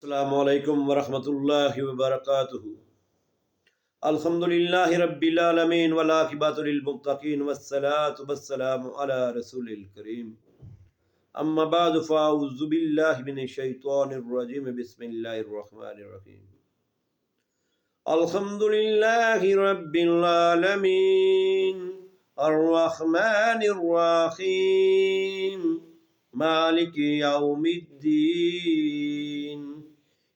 السلام علیکم ورحمۃ اللہ وبرکاتہ۔ الحمدللہ رب العالمین والعاقبۃ للمتقین والصلاۃ والسلام علی رسول الکریم، اما بعد فاعوذ باللہ من الشیطان الرجیم، بسم اللہ الرحمن الرحیم۔ الحمدللہ رب العالمین الرحمن الرحیم مالک یوم الدین،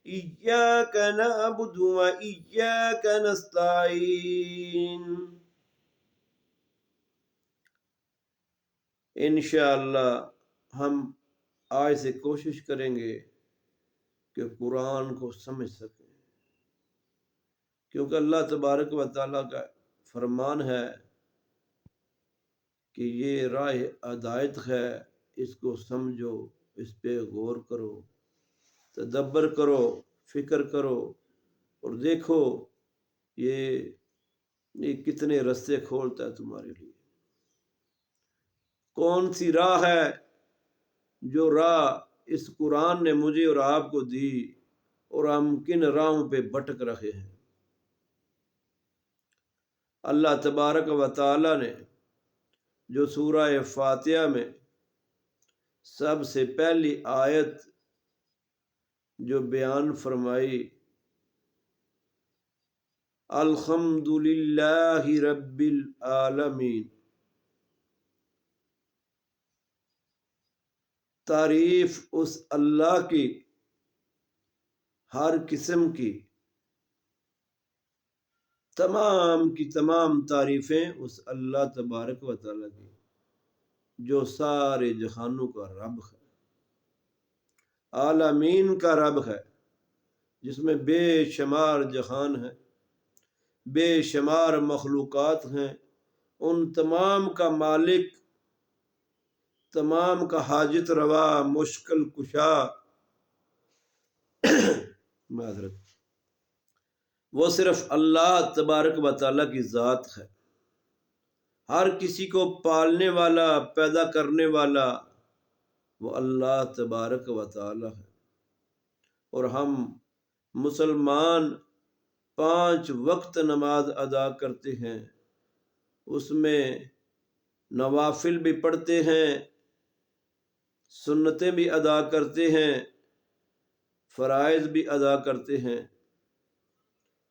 ایاک نعبد و ایاک نستعین۔ انشاءاللہ ہم آج سے کوشش کریں گے کہ قرآن کو سمجھ سکیں، کیونکہ اللہ تبارک و تعالیٰ کا فرمان ہے کہ یہ راہ ہدایت ہے، اس کو سمجھو، اس پہ غور کرو، تدبر کرو، فکر کرو اور دیکھو یہ کتنے رستے کھولتا ہے تمہارے لیے۔ کون سی راہ ہے جو راہ اس قرآن نے مجھے اور آپ کو دی، اور ہم کن راہوں پہ بھٹک رہے ہیں۔ اللہ تبارک و تعالی نے جو سورہ فاتحہ میں سب سے پہلی آیت جو بیان فرمائی، الحمدللہ رب العالمین، تعریف اس اللہ کی، ہر قسم کی تمام تعریفیں اس اللہ تبارک و تعالیٰ کی جو سارے جہانوں کا رب ہے، عالمین کا رب ہے، جس میں بے شمار جہان ہیں، بے شمار مخلوقات ہیں، ان تمام کا مالک، تمام کا حاجت روا، مشکل کشا معذرت، وہ صرف اللہ تبارک و تعالیٰ کی ذات ہے۔ ہر کسی کو پالنے والا، پیدا کرنے والا وہ اللہ تبارک و تعالیٰ ہے۔ اور ہم مسلمان 5 وقت نماز ادا کرتے ہیں، اس میں نوافل بھی پڑھتے ہیں، سنتیں بھی ادا کرتے ہیں، فرائض بھی ادا کرتے ہیں،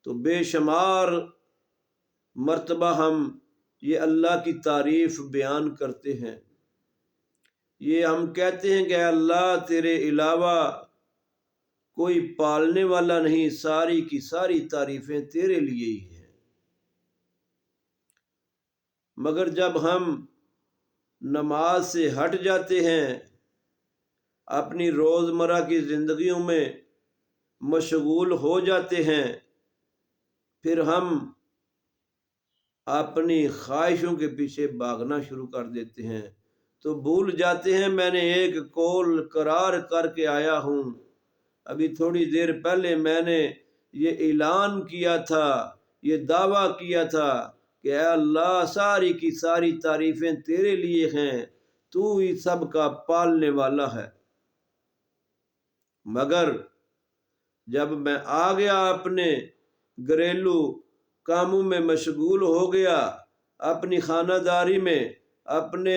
تو بے شمار مرتبہ ہم یہ اللہ کی تعریف بیان کرتے ہیں۔ یہ ہم کہتے ہیں کہ اللہ تیرے علاوہ کوئی پالنے والا نہیں، ساری کی ساری تعریفیں تیرے لیے ہی ہیں۔ مگر جب ہم نماز سے ہٹ جاتے ہیں، اپنی روزمرہ کی زندگیوں میں مشغول ہو جاتے ہیں، پھر ہم اپنی خواہشوں کے پیچھے بھاگنا شروع کر دیتے ہیں، تو بھول جاتے ہیں میں نے ایک قول قرار کر کے آیا ہوں، ابھی تھوڑی دیر پہلے میں نے یہ اعلان کیا تھا، یہ دعویٰ کیا تھا کہ اے اللہ ساری کی ساری تعریفیں تیرے لیے ہیں، تو ہی سب کا پالنے والا ہے۔ مگر جب میں آ گیا اپنے گھریلو کاموں میں مشغول ہو گیا، اپنی خانہ داری میں، اپنے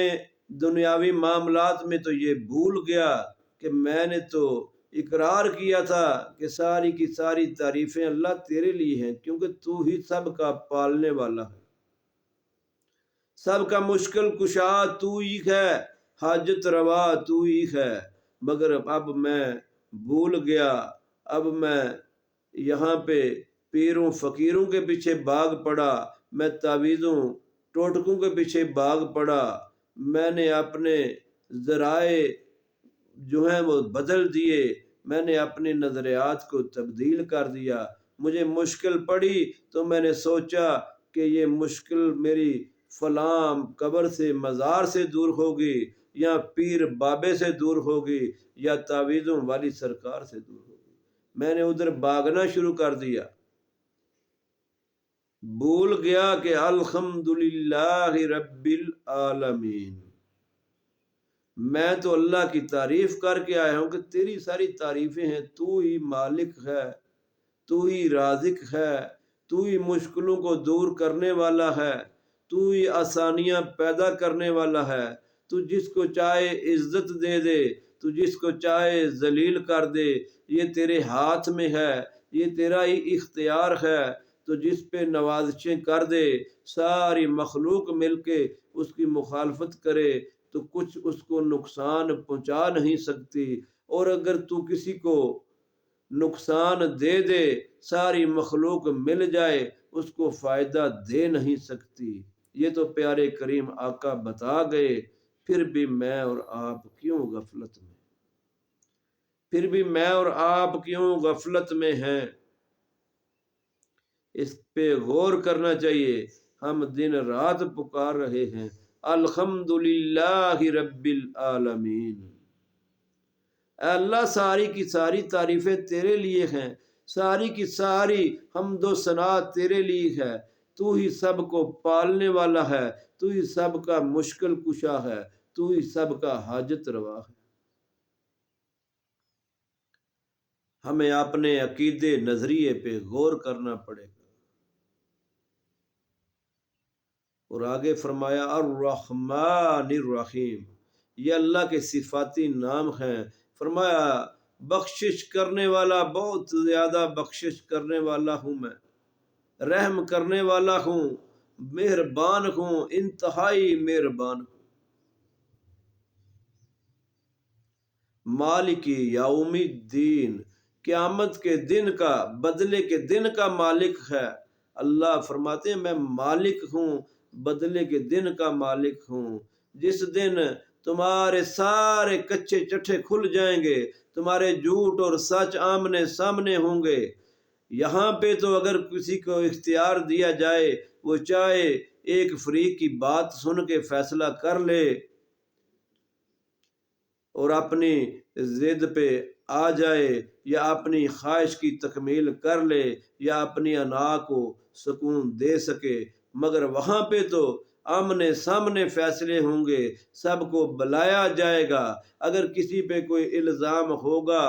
دنیاوی معاملات میں، تو یہ بھول گیا کہ میں نے تو اقرار کیا تھا کہ ساری کی ساری تعریفیں اللہ تیرے لیے ہیں، کیونکہ تو ہی سب کا پالنے والا ہے، سب کا مشکل کشا تو ہی ہے، حاجت روا تو ہی ہے۔ مگر اب میں بھول گیا، اب میں یہاں پہ پیروں فقیروں کے پیچھے بھاگ پڑا، میں تعویذوں ٹوٹکوں کے پیچھے بھاگ پڑا، میں نے اپنے ذرائع جو ہیں وہ بدل دیے، میں نے اپنے نظریات کو تبدیل کر دیا، مجھے مشکل پڑی تو میں نے سوچا کہ یہ مشکل میری فلاں قبر سے، مزار سے دور ہوگی، یا پیر بابے سے دور ہوگی، یا تعویذوں والی سرکار سے دور ہوگی، میں نے ادھر بھاگنا شروع کر دیا، بھول گیا کہ الحمدللہ رب العالمین، میں تو اللہ کی تعریف کر کے آیا ہوں کہ تیری ساری تعریفیں ہیں، تو ہی مالک ہے، تو ہی رازق ہے، تو ہی مشکلوں کو دور کرنے والا ہے، تو ہی آسانیاں پیدا کرنے والا ہے، تو جس کو چاہے عزت دے دے، تو جس کو چاہے ذلیل کر دے، یہ تیرے ہاتھ میں ہے، یہ تیرا ہی اختیار ہے، تو جس پہ نوازشیں کر دے، ساری مخلوق مل کے اس کی مخالفت کرے تو کچھ اس کو نقصان پہنچا نہیں سکتی، اور اگر تو کسی کو نقصان دے دے، ساری مخلوق مل جائے اس کو فائدہ دے نہیں سکتی۔ یہ تو پیارے کریم آقا بتا گئے، پھر بھی میں اور آپ کیوں غفلت میں، پھر بھی میں اور آپ کیوں غفلت میں ہیں؟ اس پہ غور کرنا چاہیے۔ ہم دن رات پکار رہے ہیں الحمدللہ رب العالمین، اے اللہ ساری کی ساری تعریفیں تیرے لیے ہیں، ساری کی ساری حمد و ثنا تیرے لیے ہے، تو ہی سب کو پالنے والا ہے، تو ہی سب کا مشکل کشا ہے، تو ہی سب کا حاجت روا ہے۔ ہمیں اپنے عقیدے نظریے پہ غور کرنا پڑے گا۔ اور آگے فرمایا الرحمن الرحیم، یہ اللہ کے صفاتی نام ہیں۔ فرمایا بخشش کرنے والا، بہت زیادہ بخشش کرنے والا ہوں میں، رحم کرنے والا ہوں، مہربان ہوں، انتہائی مہربان ہوں۔ مالک یوم الدین، قیامت کے دن کا، بدلے کے دن کا مالک ہے اللہ۔ فرماتے ہیں میں مالک ہوں، بدلے کے دن کا مالک ہوں، جس دن تمہارے سارے کچے چٹھے کھل جائیں گے، تمہارے جھوٹ اور سچ آمنے سامنے ہوں گے۔ یہاں پہ تو اگر کسی کو اختیار دیا جائے، وہ چاہے ایک فریق کی بات سن کے فیصلہ کر لے اور اپنی ضد پہ آ جائے، یا اپنی خواہش کی تکمیل کر لے، یا اپنی انا کو سکون دے سکے، مگر وہاں پہ تو آمنے سامنے فیصلے ہوں گے، سب کو بلایا جائے گا۔ اگر کسی پہ کوئی الزام ہوگا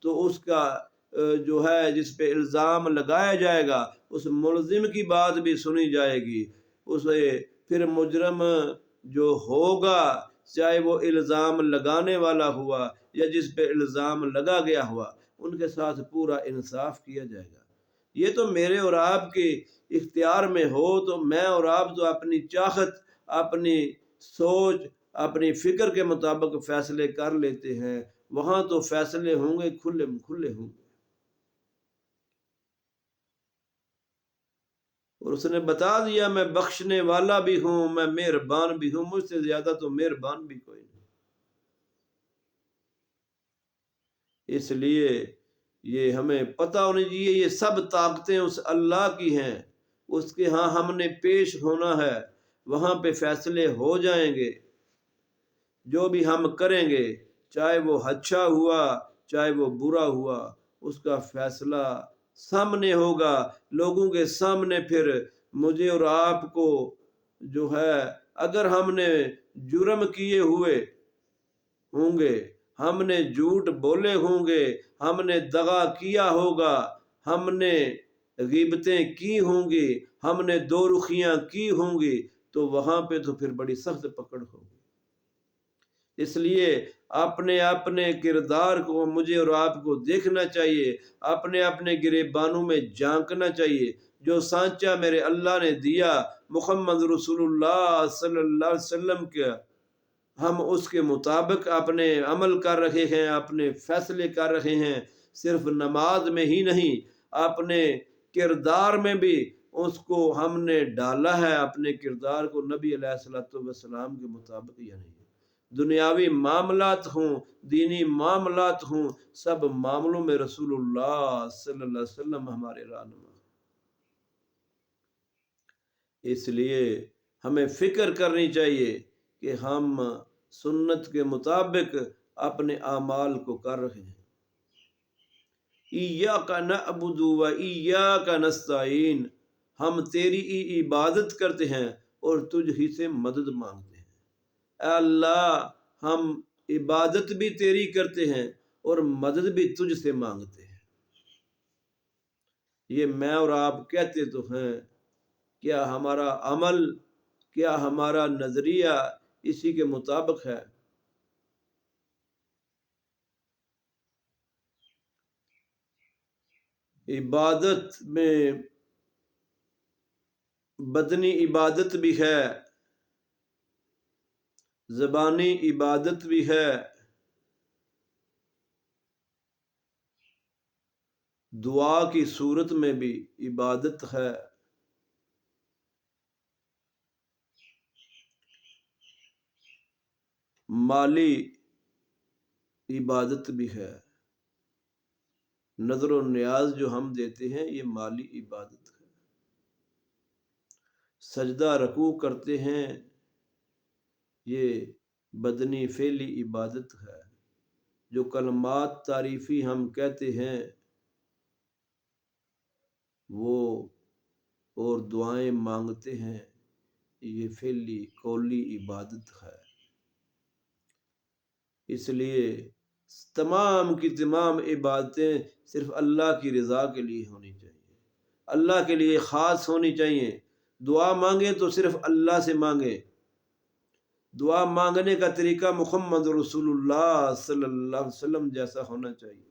تو اس کا جو ہے جس پہ الزام لگایا جائے گا اس ملزم کی بات بھی سنی جائے گی۔ اسے پھر مجرم جو ہوگا، چاہے وہ الزام لگانے والا ہوا یا جس پہ الزام لگا گیا ہوا، ان کے ساتھ پورا انصاف کیا جائے گا۔ یہ تو میرے اور آپ کے اختیار میں ہو تو میں اور آپ تو اپنی چاہت، اپنی سوچ، اپنی فکر کے مطابق فیصلے کر لیتے ہیں، وہاں تو فیصلے ہوں گے کھلے کھلے ہوں گے۔ اور اس نے بتا دیا میں بخشنے والا بھی ہوں، میں مہربان بھی ہوں، مجھ سے زیادہ تو مہربان بھی کوئی نہیں۔ اس لیے یہ ہمیں پتہ ہونی چاہیے یہ سب طاقتیں اس اللہ کی ہیں، اس کے ہاں ہم نے پیش ہونا ہے، وہاں پہ فیصلے ہو جائیں گے۔ جو بھی ہم کریں گے، چاہے وہ اچھا ہوا چاہے وہ برا ہوا، اس کا فیصلہ سامنے ہوگا، لوگوں کے سامنے۔ پھر مجھے اور آپ کو جو ہے اگر ہم نے جرم کیے ہوئے ہوں گے، ہم نے جھوٹ بولے ہوں گے، ہم نے دغا کیا ہوگا، ہم نے غیبتیں کی ہوں گی، ہم نے دو رخیاں کی ہوں گی، تو وہاں پہ تو پھر بڑی سخت پکڑ ہوگی۔ اس لیے اپنے کردار کو مجھے اور آپ کو دیکھنا چاہیے، اپنے گریبانوں میں جھانکنا چاہیے۔ جو سانچہ میرے اللہ نے دیا محمد رسول اللہ صلی اللہ علیہ وسلم کا، ہم اس کے مطابق اپنے عمل کر رہے ہیں، اپنے فیصلے کر رہے ہیں۔ صرف نماز میں ہی نہیں، اپنے کردار میں بھی اس کو ہم نے ڈالا ہے، اپنے کردار کو نبی علیہ الصلوۃ والسلام کے مطابق، یعنی دنیاوی معاملات ہوں، دینی معاملات ہوں، سب معاملوں میں رسول اللہ صلی اللہ علیہ وسلم ہمارے رہنما۔ اس لیے ہمیں فکر کرنی چاہیے کہ ہم سنت کے مطابق اپنے اعمال کو کر رہے ہیں۔ ایاک نعبد و ایاک نستعین، ہم تیری عبادت کرتے ہیں اور تجھ ہی سے مدد مانگتے ہیں۔ اے اللہ ہم عبادت بھی تیری کرتے ہیں اور مدد بھی تجھ سے مانگتے ہیں۔ یہ میں اور آپ کہتے تو ہیں، کیا ہمارا عمل، کیا ہمارا نظریہ اسی کے مطابق ہے؟ عبادت میں بدنی عبادت بھی ہے، زبانی عبادت بھی ہے، دعا کی صورت میں بھی عبادت ہے، مالی عبادت بھی ہے۔ نظر و نیاز جو ہم دیتے ہیں یہ مالی عبادت ہے۔ سجدہ رکوع کرتے ہیں یہ بدنی فعلی عبادت ہے۔ جو کلمات تعریفی ہم کہتے ہیں وہ اور دعائیں مانگتے ہیں یہ فعلی قولی عبادت ہے۔ اس لیے تمام کی تمام عبادتیں صرف اللہ کی رضا کے لیے ہونی چاہیے، اللہ کے لیے خاص ہونی چاہیے۔ دعا مانگے تو صرف اللہ سے مانگے۔ دعا مانگنے کا طریقہ محمد رسول اللہ صلی اللہ علیہ وسلم جیسا ہونا چاہیے۔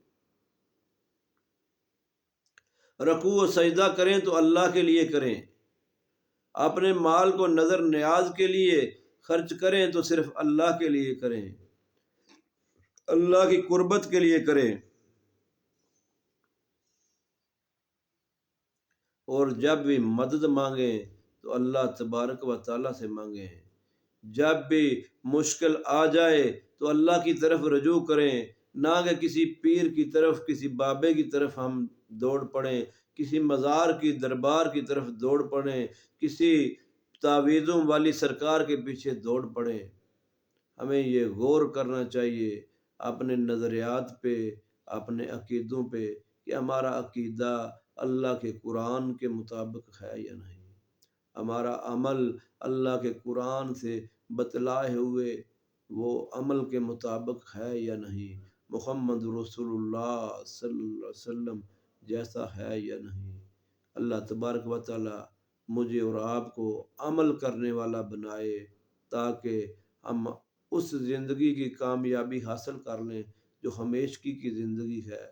رکوع و سجدہ کریں تو اللہ کے لیے کریں، اپنے مال کو نظر نیاز کے لیے خرچ کریں تو صرف اللہ کے لیے کریں، اللہ کی قربت کے لیے کریں۔ اور جب بھی مدد مانگیں تو اللہ تبارک و تعالیٰ سے مانگیں۔ جب بھی مشکل آ جائے تو اللہ کی طرف رجوع کریں، نہ کہ کسی پیر کی طرف، کسی بابے کی طرف ہم دوڑ پڑیں، کسی مزار کی دربار کی طرف دوڑ پڑیں، کسی تعویذوں والی سرکار کے پیچھے دوڑ پڑیں۔ ہمیں یہ غور کرنا چاہیے اپنے نظریات پہ، اپنے عقیدوں پہ، کہ ہمارا عقیدہ اللہ کے قرآن کے مطابق ہے یا نہیں، ہمارا عمل اللہ کے قرآن سے بتلائے ہوئے وہ عمل کے مطابق ہے یا نہیں، محمد رسول اللہ صلی اللہ علیہ وسلم جیسا ہے یا نہیں۔ اللہ تبارک و تعالی مجھے اور آپ کو عمل کرنے والا بنائے تاکہ ہم اس زندگی کی کامیابی حاصل کر لیں جو ہمیشگی کی زندگی ہے۔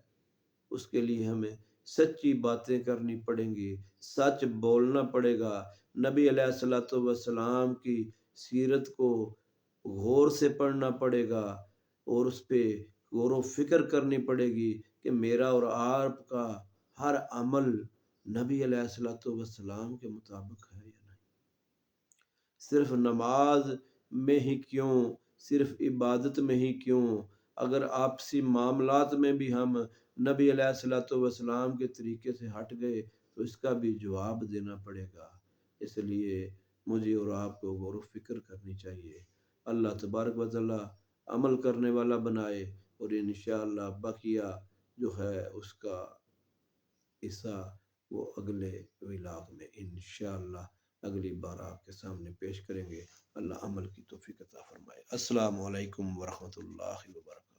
اس کے لیے ہمیں سچی باتیں کرنی پڑیں گی، سچ بولنا پڑے گا، نبی علیہ الصلوۃ والسلام کی سیرت کو غور سے پڑھنا پڑے گا اور اس پہ غور و فکر کرنی پڑے گی کہ میرا اور آپ کا ہر عمل نبی علیہ الصلوۃ والسلام کے مطابق ہے یا نہیں۔ صرف نماز میں ہی کیوں، صرف عبادت میں ہی کیوں، اگر آپسی معاملات میں بھی ہم نبی علیہ الصلوۃ والسلام کے طریقے سے ہٹ گئے تو اس کا بھی جواب دینا پڑے گا۔ اس لیے مجھے اور آپ کو غور و فکر کرنی چاہیے۔ اللہ تبارک و تعالی عمل کرنے والا بنائے، اور انشاءاللہ بقیہ جو ہے اس کا حصہ وہ اگلے ولاگ میں انشاءاللہ اگلی بار آپ کے سامنے پیش کریں گے۔ اللہ عمل کی توفیق عطا فرمائے۔ السلام علیکم ورحمۃ اللہ وبرکاتہ۔